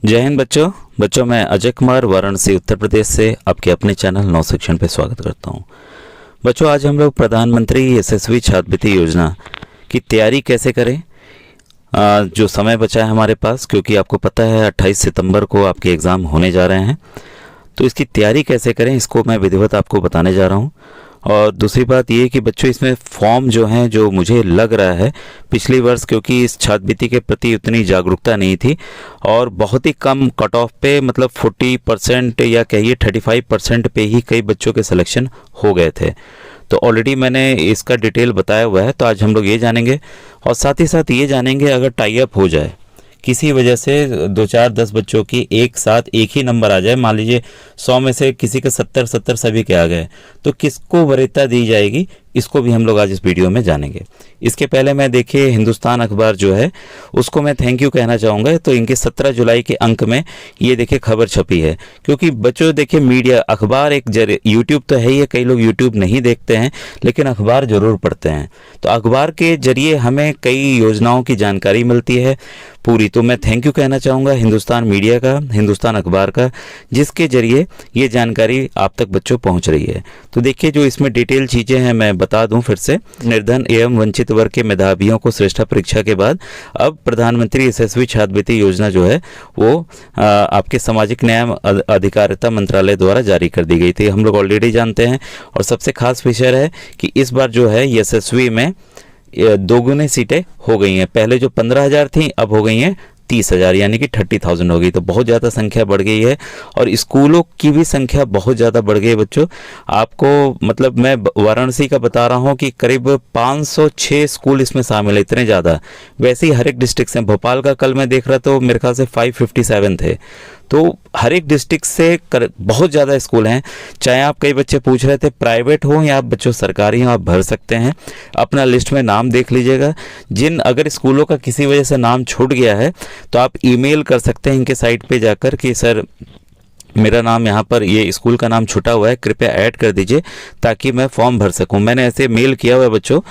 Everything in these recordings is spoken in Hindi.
जय हिंद बच्चों मैं अजय कुमार वाराणसी उत्तर प्रदेश से आपके अपने चैनल नौ शिक्षण पे स्वागत करता हूँ। बच्चों आज हम लोग प्रधानमंत्री यशस्वी छात्रवृत्ति योजना की तैयारी कैसे करें। जो समय बचा है हमारे पास, क्योंकि आपको पता है 28 सितंबर को आपके एग्ज़ाम होने जा रहे हैं, तो इसकी तैयारी कैसे करें इसको मैं विधिवत आपको बताने जा रहा हूँ। और दूसरी बात ये कि बच्चों इसमें फॉर्म जो हैं, जो मुझे लग रहा है पिछले वर्ष, क्योंकि इस छात्रवृत्ति के प्रति उतनी जागरूकता नहीं थी और बहुत ही कम कट ऑफ पे, मतलब 40% या कहिए 35% पे ही कई बच्चों के सिलेक्शन हो गए थे। तो ऑलरेडी मैंने इसका डिटेल बताया हुआ है, तो आज हम लोग ये जानेंगे और साथ ही साथ ये जानेंगे अगर टाई अप हो जाए किसी वजह से 2-4-10 बच्चों की एक साथ एक ही नंबर आ जाए, मान लीजिए 100 में से किसी के 70 सभी के आ गए, तो किसको वरीयता दी जाएगी, इसको भी हम लोग आज इस वीडियो में जानेंगे। इसके पहले मैं देखिए हिंदुस्तान अखबार जो है उसको मैं थैंक यू कहना चाहूँगा। तो इनके 17 जुलाई के अंक में ये देखिए खबर छपी है, क्योंकि बच्चों देखिए मीडिया अखबार एक यूट्यूब तो है ही है, कई लोग यूट्यूब नहीं देखते हैं लेकिन अखबार ज़रूर पढ़ते हैं। तो अखबार के जरिए हमें कई योजनाओं की जानकारी मिलती है पूरी। तो मैं थैंक यू कहना चाहूँगा हिंदुस्तान मीडिया का, हिंदुस्तान अखबार का, जिसके जरिए ये जानकारी आप तक बच्चों पहुँच रही है। तो देखिए जो इसमें डिटेल चीज़ें हैं मैं बता दूं फिर से। निर्धन एवं वंचित वर्ग के मेधावियों को श्रेष्ठता परीक्षा के बाद अब प्रधानमंत्री यशस्वी छात्रवृत्ति योजना जो है वो आपके सामाजिक न्याय अधिकारिता मंत्रालय द्वारा जारी कर दी गई थी, हम लोग ऑलरेडी जानते हैं। और सबसे खास फीचर है कि इस बार जो है यशस्वी में दोगुनी सीटें हो गई हैं। पहले जो 15,000 थी अब हो गई हैं 30,000, यानी कि 30,000 हो गई। तो बहुत ज़्यादा संख्या बढ़ गई है और स्कूलों की भी संख्या बहुत ज़्यादा बढ़ गई है बच्चों। आपको मतलब मैं वाराणसी का बता रहा हूँ कि करीब 506 स्कूल इसमें शामिल है, इतने ज़्यादा। वैसे ही हर एक डिस्ट्रिक्ट से, भोपाल का कल मैं देख रहा तो मेरे ख्याल से 557 थे। तो हर एक डिस्ट्रिक्ट से बहुत ज़्यादा स्कूल हैं। चाहे आप, कई बच्चे पूछ रहे थे प्राइवेट हो या आप बच्चों सरकारी हो, आप भर सकते हैं। अपना लिस्ट में नाम देख लीजिएगा। जिन अगर स्कूलों का किसी वजह से नाम छूट गया है तो आप ईमेल कर सकते हैं इनके साइट पे जाकर कि सर मेरा नाम यहाँ पर, ये स्कूल का नाम छुटा हुआ है, कृपया ऐड कर दीजिए ताकि मैं फॉर्म भर सकूँ। मैंने ऐसे मेल किया हुआ है बच्चों।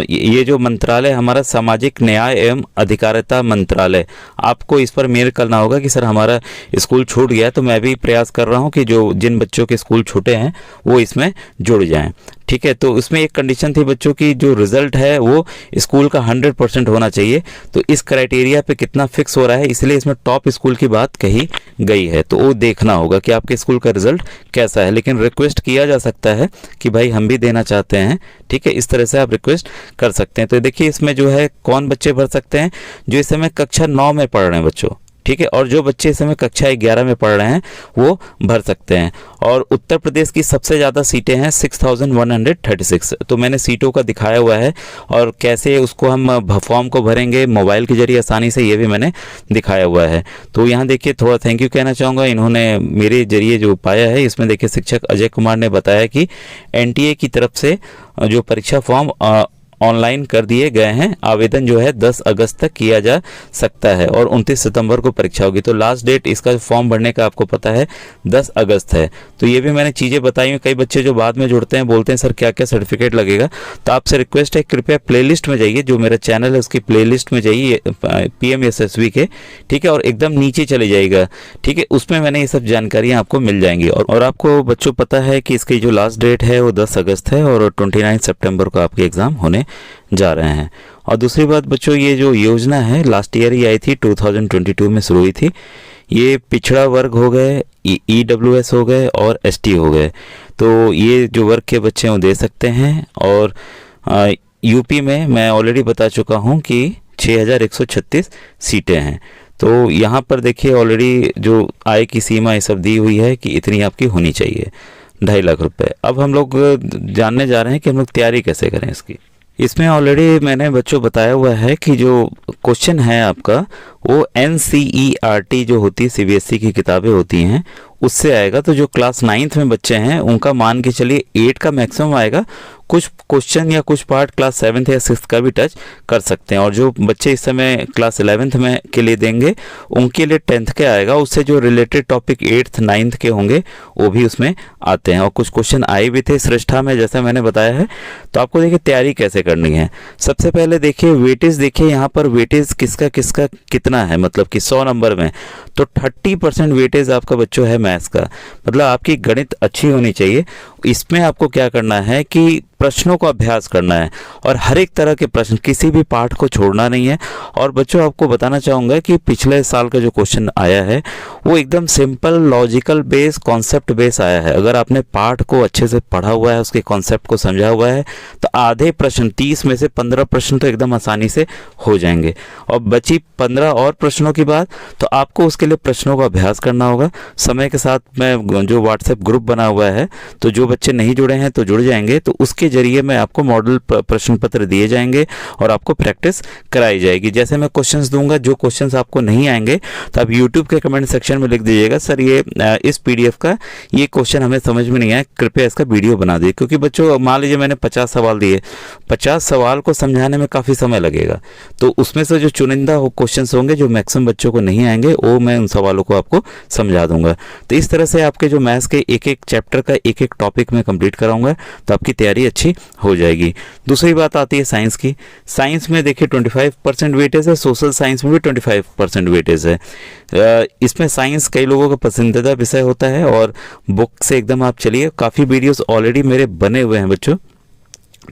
ये जो मंत्रालय हमारा सामाजिक न्याय एवं अधिकारिता मंत्रालय, आपको इस पर मेल करना होगा कि सर हमारा स्कूल छूट गया। तो मैं भी प्रयास कर रहा हूँ कि जो जिन बच्चों के स्कूल छूटे हैं वो इसमें जुड़ जाएँ, ठीक है। तो उसमें एक कंडीशन थी बच्चों की, जो रिजल्ट है वो स्कूल का 100% होना चाहिए। तो इस क्राइटेरिया पे कितना फिक्स हो रहा है, इसलिए इसमें टॉप स्कूल की बात कही गई है। तो वो देखना होगा कि आपके स्कूल का रिजल्ट कैसा है, लेकिन रिक्वेस्ट किया जा सकता है कि भाई हम भी देना चाहते हैं, ठीक है। इस तरह से आप रिक्वेस्ट कर सकते हैं। तो देखिए इसमें जो है कौन बच्चे भर सकते हैं, जो इस समय कक्षा 9 में पढ़ रहे हैं बच्चों, ठीक है। और जो बच्चे इस समय कक्षा 11 में पढ़ रहे हैं वो भर सकते हैं। और उत्तर प्रदेश की सबसे ज़्यादा सीटें हैं 6136। तो मैंने सीटों का दिखाया हुआ है और कैसे उसको हम फॉर्म को भरेंगे मोबाइल के जरिए आसानी से, ये भी मैंने दिखाया हुआ है। तो यहाँ देखिए थोड़ा थैंक यू कहना चाहूँगा, इन्होंने मेरे जरिए जो पाया है इसमें देखिए शिक्षक अजय कुमार ने बताया कि एनटीए की तरफ से जो परीक्षा फॉर्म ऑनलाइन कर दिए गए हैं। आवेदन जो है 10 अगस्त तक किया जा सकता है और 29 सितंबर को परीक्षा होगी। तो लास्ट डेट इसका फॉर्म भरने का आपको पता है 10 अगस्त है। तो ये भी मैंने चीज़ें बताई हैं। कई बच्चे जो बाद में जुड़ते हैं बोलते हैं सर क्या क्या सर्टिफिकेट लगेगा, तो आपसे रिक्वेस्ट है कृपया प्लेलिस्ट में जाइए, जो मेरा चैनल है उसकी प्लेलिस्ट में जाइए PM यशस्वी के, ठीक है। और एकदम नीचे चले जाइएगा, ठीक है, उसमें मैंने ये सब जानकारियाँ आपको मिल जाएंगी। और आपको बच्चों पता है कि इसकी जो लास्ट डेट है वो 10 अगस्त है और 29 सितंबर को आपके एग्ज़ाम होने जा रहे हैं। और दूसरी बात बच्चों, ये जो योजना है लास्ट ईयर ही आई थी, 2022 में शुरू हुई थी। ये पिछड़ा वर्ग हो गए, EWS हो गए और ST हो गए। तो ये जो वर्ग के बच्चे वो दे सकते हैं। और यूपी में मैं ऑलरेडी बता चुका हूँ कि 6136 सीटें हैं। तो यहाँ पर देखिए ऑलरेडी जो आय की सीमा ये सब दी हुई है कि इतनी आपकी होनी चाहिए, 2.5 लाख रुपए। अब हम लोग जानने जा रहे हैं कि हम लोग तैयारी कैसे करें इसकी। इसमें ऑलरेडी मैंने बच्चों बताया हुआ है कि जो क्वेश्चन है आपका वो NCERT जो होती है CBSE की किताबें होती हैं उससे आएगा। तो जो क्लास 9th में बच्चे हैं उनका मान के चलिए 8 का मैक्सिमम आएगा, कुछ क्वेश्चन या कुछ पार्ट क्लास 7th या 6th का भी टच कर सकते हैं। और जो बच्चे इस समय क्लास 11th में के लिए देंगे उनके लिए 10th के आएगा, उससे जो रिलेटेड टॉपिक 8th 9th के होंगे वो भी उसमें आते हैं। और कुछ क्वेश्चन आए भी थे श्रेष्ठा में जैसे मैंने बताया है। तो आपको देखिए तैयारी कैसे करनी है। सबसे पहले देखिए वेटेज, देखिए यहाँ पर वेटेज किसका किसका कितना है, मतलब कि 100 नंबर में तो 30% वेटेज आपका बच्चों है मैथ्स का, मतलब आपकी गणित अच्छी होनी चाहिए। इसमें आपको क्या करना है कि प्रश्नों का अभ्यास करना है और हर एक तरह के प्रश्न, किसी भी पार्ट को छोड़ना नहीं है। और बच्चों आपको बताना चाहूँगा कि पिछले साल का जो क्वेश्चन आया है वो एकदम simple logical base concept base आया है। अगर आपने पार्ट को अच्छे से पढ़ा हुआ है, उसके कॉन्सेप्ट को समझा हुआ है, तो आधे प्रश्न 30 में से 15 प्रश्न तो एकदम आसानी से हो जाएंगे। और बची 15 और प्रश्नों की बात, तो आपको उसके लिए प्रश्नों का अभ्यास करना होगा। समय के साथ मैं जो व्हाट्सएप ग्रुप बना हुआ है, तो जो बच्चे नहीं जुड़े हैं तो जुड़ जाएंगे, तो उसके जरिए में आपको मॉडल प्रश्न पत्र दिए जाएंगे और आपको प्रैक्टिस कराई जाएगी। जैसे मैं क्वेश्चंस दूंगा, जो क्वेश्चंस आपको नहीं आएंगे तो आप यूट्यूब के कमेंट सेक्शन में लिख दीजिएगा, सर ये इस पीडीएफ का ये क्वेश्चन हमें समझ में नहीं आया, कृपया इसका वीडियो बना दीजिए। क्योंकि बच्चों मान लीजिए मैंने 50 सवाल दिए, 50 सवाल को समझाने में काफ़ी समय लगेगा, तो उसमें से जो चुनिंदा क्वेश्चंस होंगे जो मैक्सिमम बच्चों को नहीं आएंगे वो मैं उन सवालों को आपको समझा दूंगा। तो इस तरह से आपके जो मैथ्स के एक एक चैप्टर का एक एक टॉपिक में कंप्लीट कराऊंगा, तो आपकी तैयारी अच्छी हो जाएगी। दूसरी बात आती है साइंस की। साइंस में देखिए 25% वेटेज है, सोशल साइंस में भी 25% वेटेज है। इसमें साइंस कई लोगों का पसंदीदा विषय होता है और बुक से एकदम आप चलिए, काफ़ी वीडियोस ऑलरेडी मेरे बने हुए हैं बच्चों,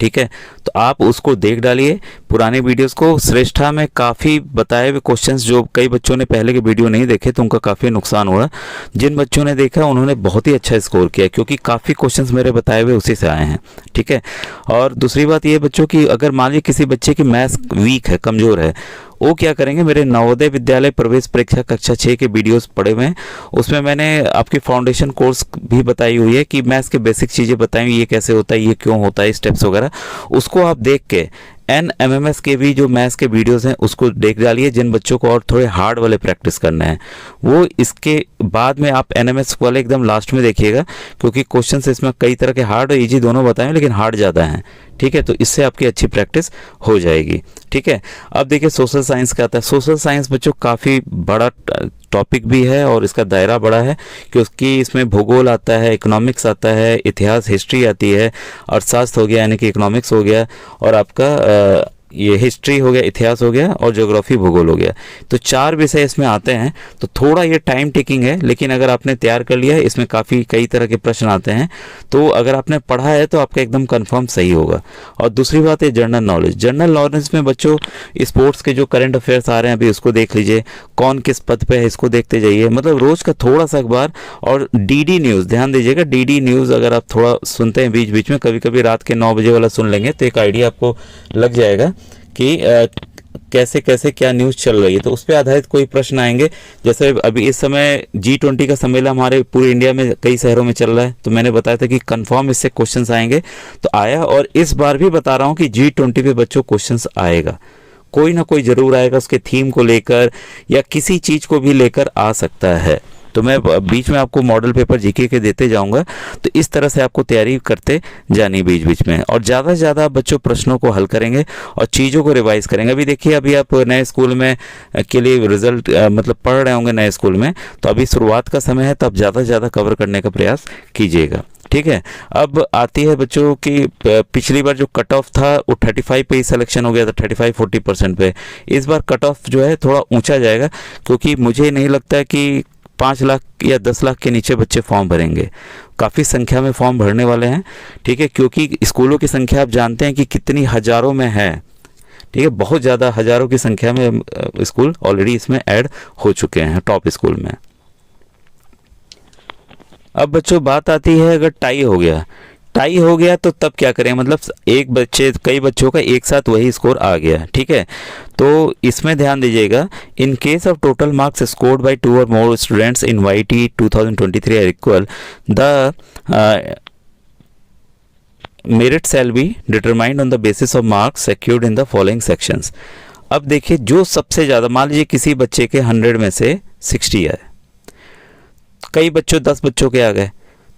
ठीक है, तो आप उसको देख डालिए पुराने वीडियोस को। श्रेष्ठा में काफ़ी बताए हुए क्वेश्चंस, जो कई बच्चों ने पहले के वीडियो नहीं देखे तो उनका काफ़ी नुकसान हुआ। जिन बच्चों ने देखा उन्होंने बहुत ही अच्छा स्कोर किया, क्योंकि काफ़ी क्वेश्चंस मेरे बताए हुए उसी से आए हैं, ठीक है। और दूसरी बात ये बच्चों की, अगर मान लीजिए किसी बच्चे की मैथ्स वीक है, कमज़ोर है, वो क्या करेंगे, मेरे नवोदय विद्यालय प्रवेश परीक्षा कक्षा 6 के वीडियोस पड़े हुए हैं, उसमें मैंने आपकी फाउंडेशन कोर्स भी बताई हुई है कि मैथ्स के बेसिक चीज़ें बताई हुई, ये कैसे होता है, ये क्यों होता है, स्टेप्स वगैरह, उसको आप देख के NMMS के भी जो मैथ्स के वीडियोस हैं उसको देख डालिए। जिन बच्चों को और थोड़े हार्ड वाले प्रैक्टिस करना है वो इसके बाद में आप NMS वाले एकदम लास्ट में देखिएगा, क्योंकि क्वेश्चंस इसमें कई तरह के हार्ड और इजी दोनों बताएं, लेकिन हार्ड ज़्यादा हैं, ठीक है। तो इससे आपकी अच्छी प्रैक्टिस हो जाएगी, ठीक है। अब देखिए सोशल साइंस का आता है। सोशल साइंस बच्चों काफ़ी बड़ा टॉपिक भी है और इसका दायरा बड़ा है, क्योंकि इसमें भूगोल आता है, इकोनॉमिक्स आता है, इतिहास हिस्ट्री आती है, अर्थशास्त्र हो गया यानी कि इकोनॉमिक्स हो गया, और आपका ये हिस्ट्री हो गया, इतिहास हो गया, और ज्योग्राफी भूगोल हो गया। तो 4 विषय इसमें आते हैं। तो थोड़ा ये टाइम टेकिंग है, लेकिन अगर आपने तैयार कर लिया है, इसमें काफ़ी कई तरह के प्रश्न आते हैं, तो अगर आपने पढ़ा है तो आपका एकदम कंफर्म सही होगा। और दूसरी बात है जनरल नॉलेज। जनरल नॉलेज में बच्चों स्पोर्ट्स के जो करंट अफेयर्स आ रहे हैं अभी उसको देख लीजिए, कौन किस पद पे है इसको देखते जाइए, मतलब रोज़ का थोड़ा सा अखबार। और DD न्यूज़ ध्यान दीजिएगा, DD न्यूज़ अगर आप थोड़ा सुनते हैं बीच बीच में, कभी कभी रात के 9 बजे वाला सुन लेंगे तो एक आइडिया आपको लग जाएगा कि कैसे कैसे क्या न्यूज़ चल रही है। तो उस पर आधारित कोई प्रश्न आएंगे। जैसे अभी इस समय G20 का सम्मेलन हमारे पूरे इंडिया में कई शहरों में चल रहा है, तो मैंने बताया था कि कंफर्म इससे क्वेश्चंस आएंगे, तो आया। और इस बार भी बता रहा हूँ कि G20 पे बच्चों क्वेश्चंस आएगा, कोई ना कोई ज़रूर आएगा, उसके थीम को लेकर या किसी चीज़ को भी लेकर आ सकता है। तो मैं बीच में आपको मॉडल पेपर जीके के देते जाऊंगा, तो इस तरह से आपको तैयारी करते जानी बीच बीच में, और ज़्यादा से ज़्यादा बच्चों प्रश्नों को हल करेंगे और चीज़ों को रिवाइज करेंगे। अभी देखिए, अभी आप नए स्कूल में के लिए रिजल्ट मतलब पढ़ रहे होंगे नए स्कूल में, तो अभी शुरुआत का समय है, तो आप ज़्यादा से ज़्यादा कवर करने का प्रयास कीजिएगा, ठीक है। अब आती है बच्चों की, पिछली बार जो कट ऑफ था वो 35 पे ही सिलेक्शन हो गया था, 35-40% पे। इस बार कट ऑफ जो है थोड़ा ऊंचा जाएगा, क्योंकि मुझे नहीं लगता है कि 5 लाख या 10 लाख के नीचे बच्चे फॉर्म भरेंगे। काफ़ी संख्या में फॉर्म भरने वाले हैं, ठीक है, क्योंकि स्कूलों की संख्या आप जानते हैं कि कितनी हज़ारों में है, ठीक है, बहुत ज़्यादा हज़ारों की संख्या में स्कूल ऑलरेडी इसमें ऐड हो चुके हैं टॉप स्कूल में। अब बच्चों बात आती है, अगर टाई हो गया तो तब क्या करें, मतलब कई बच्चों का एक साथ वही स्कोर आ गया, ठीक है। तो इसमें ध्यान दीजिएगा, in case of total marks scored by 2 और more students in YT 2023 are equal, the merit shall be determined on the basis of marks secured in the following sections. अब देखिए, जो सबसे ज़्यादा, मान लीजिए किसी बच्चे के 100 में से 60 आए, कई बच्चों 10 बच्चों के आ गए,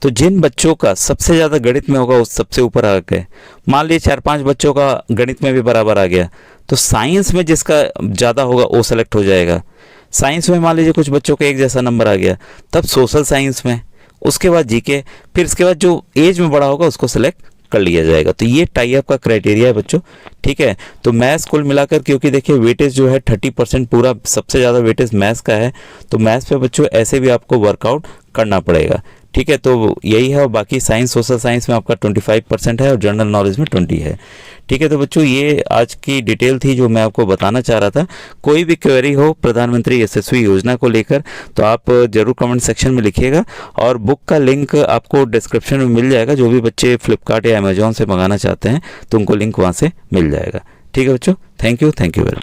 तो जिन बच्चों का सबसे ज़्यादा गणित में होगा उस सबसे ऊपर आ गए। मान लीजिए 4-5 बच्चों का गणित में भी बराबर आ गया, तो साइंस में जिसका ज़्यादा होगा वो सेलेक्ट हो जाएगा। साइंस में मान लीजिए कुछ बच्चों का एक जैसा नंबर आ गया, तब सोशल साइंस में, उसके बाद जीके, फिर इसके बाद जो एज में बड़ा होगा उसको सेलेक्ट कर लिया जाएगा। तो ये टाई अप का क्राइटेरिया है बच्चों, ठीक है। तो मैथ्स कुल मिलाकर, क्योंकि देखिए वेटेज जो है 30% पूरा सबसे ज़्यादा वेटेज मैथ्स का है, तो मैथ्स पे बच्चों ऐसे भी आपको वर्कआउट करना पड़ेगा, ठीक है। तो यही है, और बाकी साइंस सोशल साइंस में आपका 25% है और जनरल नॉलेज में 20 है, ठीक है। तो बच्चों ये आज की डिटेल थी जो मैं आपको बताना चाह रहा था। कोई भी क्वेरी हो प्रधानमंत्री यशस्वी योजना को लेकर तो आप जरूर कमेंट सेक्शन में लिखिएगा, और बुक का लिंक आपको डिस्क्रिप्शन में मिल जाएगा। जो भी बच्चे फ्लिपकार्ट या अमेजोन से मंगाना चाहते हैं तो उनको लिंक वहाँ से मिल जाएगा, ठीक है बच्चों। Thank you very much.